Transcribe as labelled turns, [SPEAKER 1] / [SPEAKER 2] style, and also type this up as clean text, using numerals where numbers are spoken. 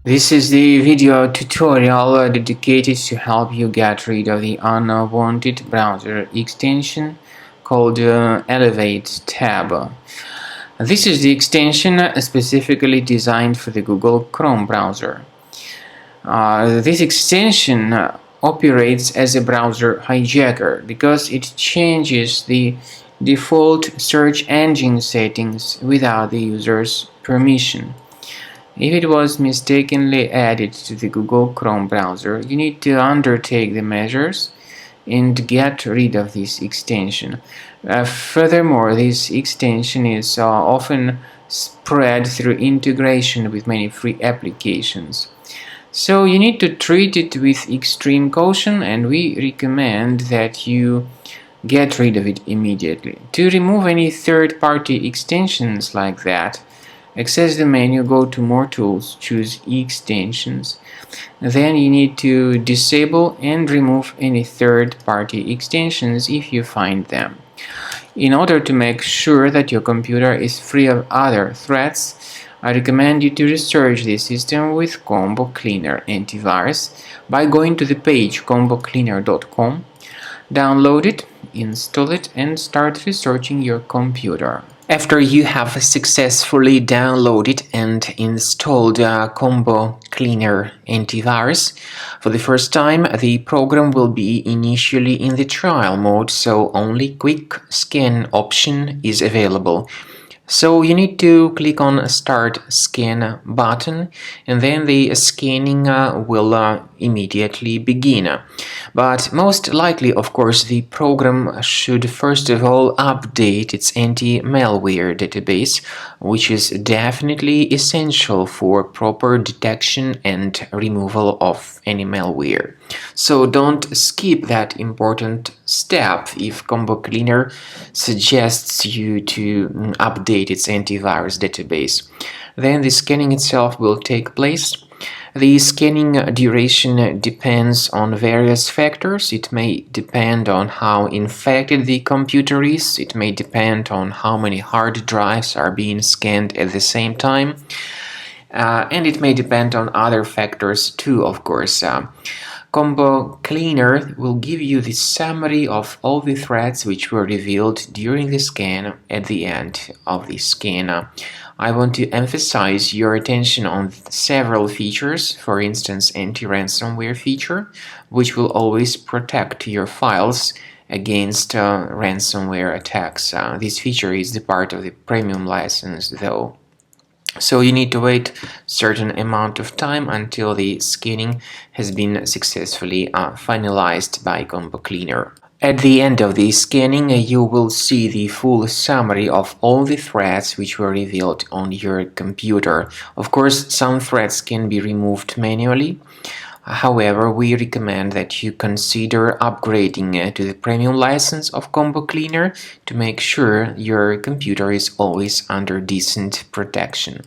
[SPEAKER 1] This is the video tutorial dedicated to help you get rid of the unwanted browser extension called Elevate tab. This is the extension specifically designed for the Google Chrome browser. This extension operates as a browser hijacker because it changes the default search engine settings without the user's permission. If it was mistakenly added to the Google Chrome browser, you need to undertake the measures and get rid of this extension. Furthermore, this extension is often spread through integration with many free applications. So you need to treat it with extreme caution, and we recommend that you get rid of it immediately. To remove any third-party extensions like that, access the menu, go to More Tools, choose Extensions. Then you need to disable and remove any third-party extensions if you find them. In order to make sure that your computer is free of other threats, I recommend you to research the system with Combo Cleaner antivirus by going to the page combocleaner.com, download it, install it, and start researching your computer. After you have successfully downloaded and installed Combo Cleaner antivirus, for the first time the program will be initially in the trial mode, so only quick scan option is available. So you need to click on Start Scan button, and then the scanning will immediately begin. But most likely, of course, the program should first of all update its anti-malware database, which is definitely essential for proper detection and removal of any malware. So don't skip that important step if Combo Cleaner suggests you to update its antivirus database. Then the scanning itself will take place. The scanning duration depends on various factors. It may depend on how infected the computer is. It may depend on how many hard drives are being scanned at the same time. And it may depend on other factors too, of course. Combo Cleaner will give you the summary of all the threats which were revealed during the scan at the end of the scan. I want to emphasize your attention on several features, for instance anti-ransomware feature, which will always protect your files against ransomware attacks. This feature is the part of the premium license though. So you need to wait a certain amount of time until the scanning has been successfully finalized by Combo Cleaner. At the end of the scanning, you will see the full summary of all the threats which were revealed on your computer. Of course, some threats can be removed manually. However, we recommend that you consider upgrading to the premium license of Combo Cleaner to make sure your computer is always under decent protection.